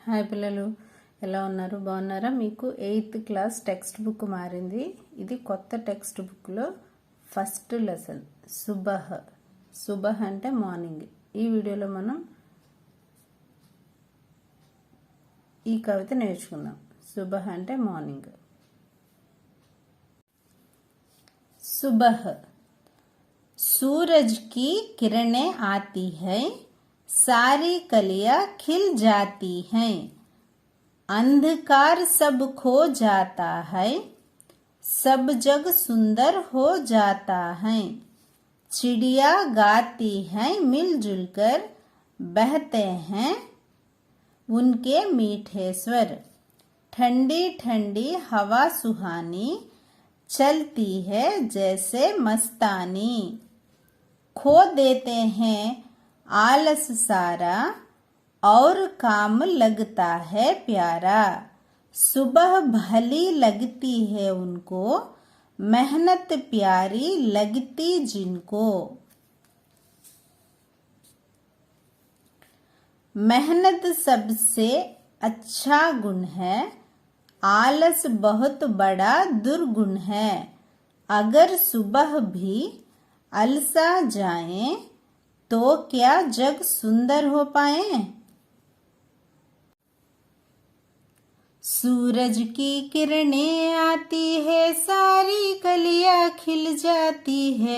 Hi పిల్లలు, ఎలా ఉన్నారు? బాగున్నారా? మీకు 8th క్లాస్ టెక్స్ట్ బుక్ మారింది. ఇది కొత్త టెక్స్ట్ బుక్లో ఫస్ట్ లెసన్ సుబహ్. సుబహ్ అంటే మార్నింగ్. ఈ వీడియోలో మనం ఈ కవిత నేర్చుకుందాం. సుబహ్ అంటే మార్నింగ్. सुबह सूरज की किरणें आती है, सारी कलियां खिल जाती हैं, अंधकार सब खो जाता है, सब जग सुंदर हो जाता है, चिड़िया गाती हैं मिलजुल कर, बहते हैं उनके मीठे स्वर, ठंडी ठंडी हवा सुहानी चलती है जैसे मस्तानी, खो देते हैं आलस सारा और काम लगता है प्यारा, सुबह भली लगती है उनको, मेहनत प्यारी लगती जिनको। मेहनत सबसे अच्छा गुण है, आलस बहुत बड़ा दुर्गुण है, अगर सुबह भी अलसा जाएं तो क्या जग सुंदर हो पाए। सूरज की किरणें आती है, सारी कलियां खिल जाती है,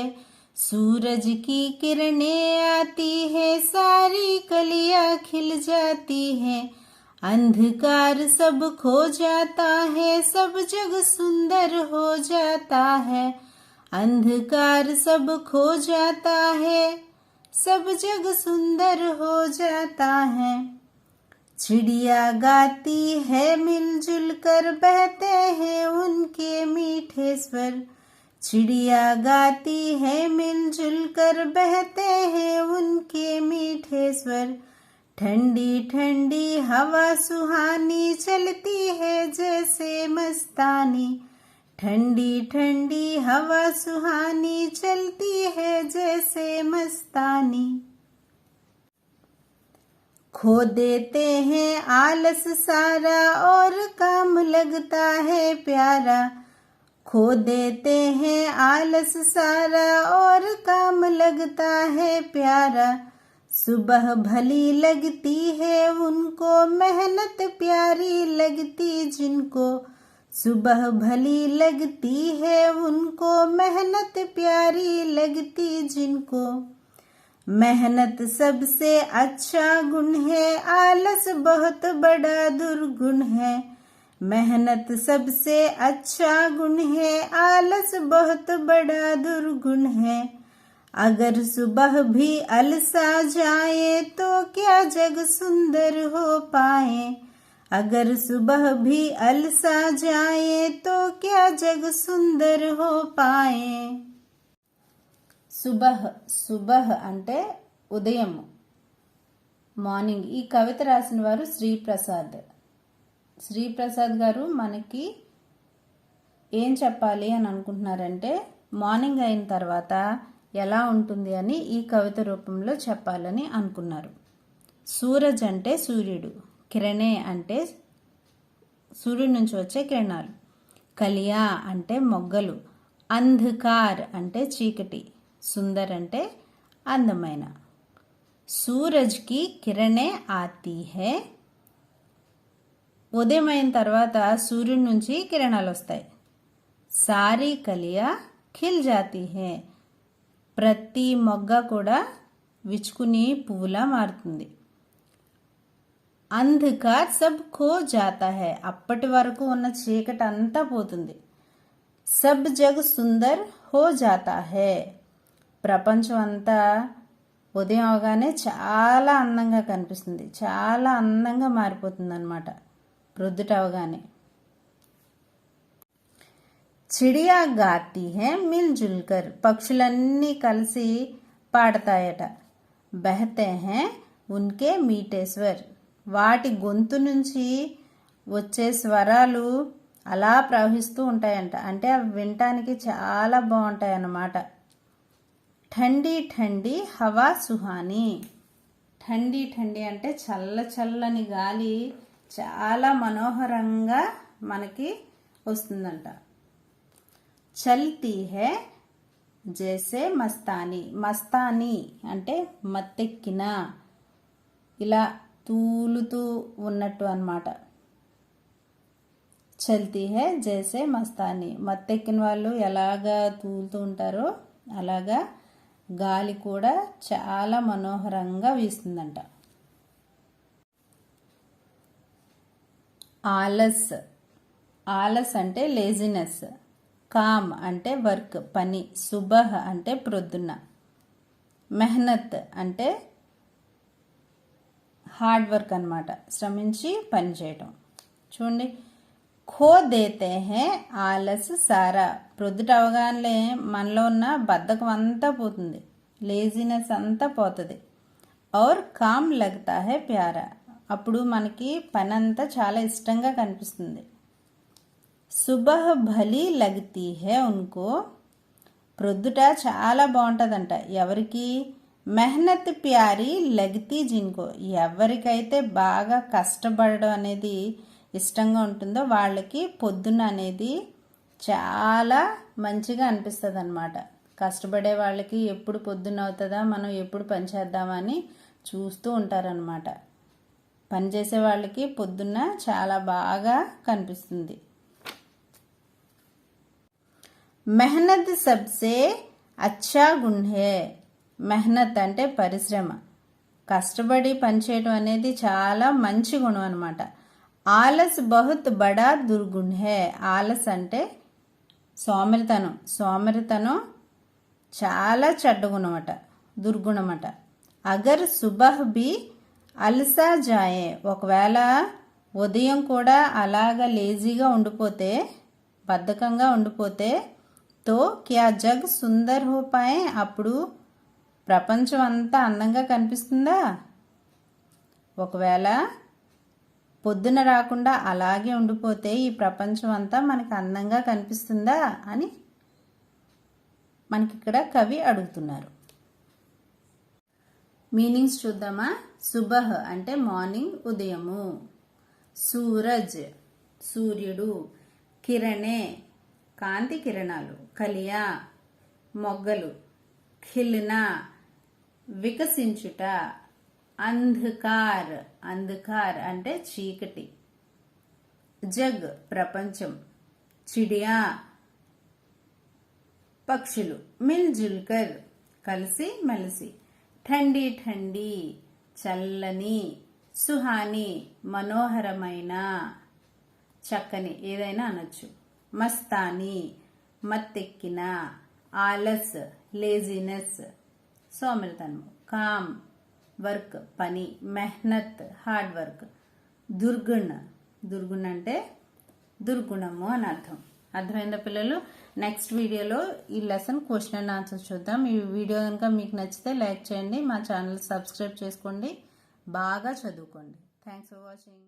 सूरज की किरणें आती है, सारी कलियां खिल जाती है, अंधकार सब खो जाता है, सब जग सुंदर हो जाता है, अंधकार सब खो जाता है, सब जग सुंदर हो जाता है, चिड़िया गाती है मिलजुल कर, बहते हैं उनके मीठे स्वर, चिड़िया गाती है मिलजुल कर, बहते हैं उनके मीठे स्वर, ठंडी ठंडी हवा सुहानी चलती है जैसे मस्तानी, ठंडी ठंडी हवा सुहानी चलती है जैसे मस्तानी, खो देते हैं आलस सारा और काम लगता है प्यारा, खो देते हैं आलस सारा और काम लगता है प्यारा, सुबह भली लगती है उनको, मेहनत प्यारी लगती जिनको, सुबह भली लगती है उनको, मेहनत प्यारी लगती जिनको, मेहनत सबसे अच्छा गुण है, आलस बहुत बड़ा दुर्गुण है, मेहनत सबसे अच्छा गुण है, आलस बहुत बड़ा दुर्गुण है, अगर सुबह भी अलसा जाए तो क्या जग सुंदर हो पाए, अगर सुबह भी अलसा जाए तो क्या जग सुंदर हो पाए। సుబహ్ సుబహ్ అంటే ఉదయం, మార్నింగ్. ఈ కవిత రాసిన వారు శ్రీప్రసాద్ గారు మనకి ఏం చెప్పాలి అని అనుకుంటున్నారంటే, మార్నింగ్ అయిన తర్వాత ఎలా ఉంటుంది అని ఈ కవిత రూపంలో చెప్పాలని అనుకున్నారు. సూరజ్ అంటే సూర్యుడు, కిరణే అంటే సూర్యుడి నుంచి వచ్చే కిరణాలు, కలియా అంటే మొగ్గలు, అంధకార్ అంటే చీకటి, సుందర్ అంటే అందమైన. సూరజ్ కి కిరణే ఆతీ హై, ఉదయం అయిన తర్వాత సూర్యుడి నుంచి కిరణాలు వస్తాయి. సారీ కలియా ఖిల్ జాతీ హై, ప్రతి మొగ్గ కూడా విచ్చుకుని పువ్వులా మారుతుంది. అంధకార్ సబ్ ఖో జాతా హై, అప్పటి వరకు ఉన్న చీకటి అంతా పోతుంది. సబ్ జగ్ సుందర్ హో జాతా హై, ప్రపంచం అంతా ఉదయం అవగానే చాలా అందంగా కనిపిస్తుంది, చాలా అందంగా మారిపోతుంది అన్నమాట ప్రొద్దుట అవగానే. చిడియా గాతి హై మిల్జుల్ కర్, పక్షులన్నీ కలిసి పాడతాయట. బహతే హై ఉన్కే మీఠే స్వర్, వాటి గొంతు నుంచి వచ్చే స్వరాలు అలా ప్రవహిస్తూ ఉంటాయంట, అంటే అవి వినటానికి చాలా బాగుంటాయి అన్నమాట. ఠండీ ఠండీ హవా సుహానీ, ఠండీ ఠండీ అంటే చల్ల చల్లని గాలి చాలా మనోహరంగా మనకి వస్తుందంట. చల్తీ హై జైసే మస్తానీ. మస్తానీ అంటే మత్తెక్కిన, ఇలా తూలుతూ ఉన్నట్టు అన్నమాట. చల్తీ హై జైసే మస్తానీ. మత్తెక్కిన వాళ్ళు ఎలాగా తూలుతూ ఉంటారో అలాగా గాలి కూడా చాలా మనోహరంగా వీస్తుందంట. ఆలస్. ఆలస్ అంటే లేజినెస్. కామ్ అంటే వర్క్, పని. సుబహ్ అంటే ప్రొద్దున. మెహనత్ అంటే హార్డ్ వర్క్ అన్నమాట, శ్రమించి పని చేయటం. చూడండి, ఖో దేతే హే ఆలస్ సారా. ప్రొద్దుట అవగానే మనలో ఉన్న బద్ధకం అంతా పోతుంది, లేజినెస్ అంతా పోతుంది. ఔర్ కామ్ లగ్తా హే ప్యారా. అప్పుడు మనకి పని అంతా చాలా ఇష్టంగా కనిపిస్తుంది. సుబహ్ భలీ లగ్తీ హే ఉన్కో. ప్రొద్దుట చాలా బాగుంటుందంట ఎవరికి? మెహనత్ ప్యారీ లగ్తీ జిన్కో. ఎవరికైతే బాగా కష్టపడడం అనేది ఇష్టంగా ఉంటుందో వాళ్ళకి పొద్దున్న అనేది చాలా మంచిగా అనిపిస్తుంది అన్నమాట. కష్టపడే వాళ్ళకి ఎప్పుడు పొద్దున్న అవుతుందా, మనం ఎప్పుడు పని చేద్దామని చూస్తూ ఉంటారనమాట. పనిచేసే వాళ్ళకి పొద్దున్న చాలా బాగా కనిపిస్తుంది. మెహనత్ సబ్సే అచ్చా గుణ్ హే. మెహనత్ అంటే పరిశ్రమ, కష్టపడి పనిచేయడం అనేది చాలా మంచి గుణం అనమాట. ఆలస్ బహుత్ బడా దుర్గుణ్ హే. ఆలస్ అంటే సోమరితనం. సోమరితనం చాలా చెడ్డ గుణమట, దుర్గుణమట. అగర్ సుబహ్ బి అల్సా జాయే. ఒకవేళ ఉదయం కూడా అలాగా లేజీగా ఉండిపోతే, బద్ధకంగా ఉండిపోతే, తో క్యా జగ్ సుందర్ హో పాయే. అప్పుడు ప్రపంచం అంతా అందంగా కనిపిస్తుందా? ఒకవేళ పొద్దున రాకుండా అలాగే ఉండిపోతే ఈ ప్రపంచం అంతా మనకి అందంగా కనిపిస్తుందా అని మనకి ఇక్కడ కవి అడుగుతున్నారు. మీనింగ్స్ చూద్దామా? సుబహ్ అంటే మార్నింగ్, ఉదయము. సూరజ్ సూర్యుడు. కిరణే కాంతి కిరణాలు. కలియా మొగ్గలు. ఖిల్నా వికసించుట. అంధకార్ అంధకార్ అంటే చీకటి. జగ్ ప్రపంచం. చిడియా పక్షులు. మిల్ జుల్కర్ కలిసి మెలిసి. ఠండీ ఠండీ చల్లని. సుహాని మనోహరమైన, చక్కని, ఏదైనా అనొచ్చు. మస్తానీ మత్తెక్కిన. ఆలస్ లేజినెస్ సోమరితనం. కామ్ వర్క్ పని. మెహనత్ హార్డ్ వర్క్. దుర్గుణ్ దుర్గుణ్ అంటే దుర్గుణము అని అర్థం. అర్థమైందా పిల్లలు? నెక్స్ట్ వీడియోలో ఈ లెసన్ క్వశ్చన్ అండ్ ఆన్సర్ చూద్దాం. ఈ వీడియో కనుక మీకు నచ్చితే లైక్ చేయండి, మా ఛానల్ సబ్స్క్రైబ్ చేసుకోండి, బాగా చదువుకోండి. Thanks for watching.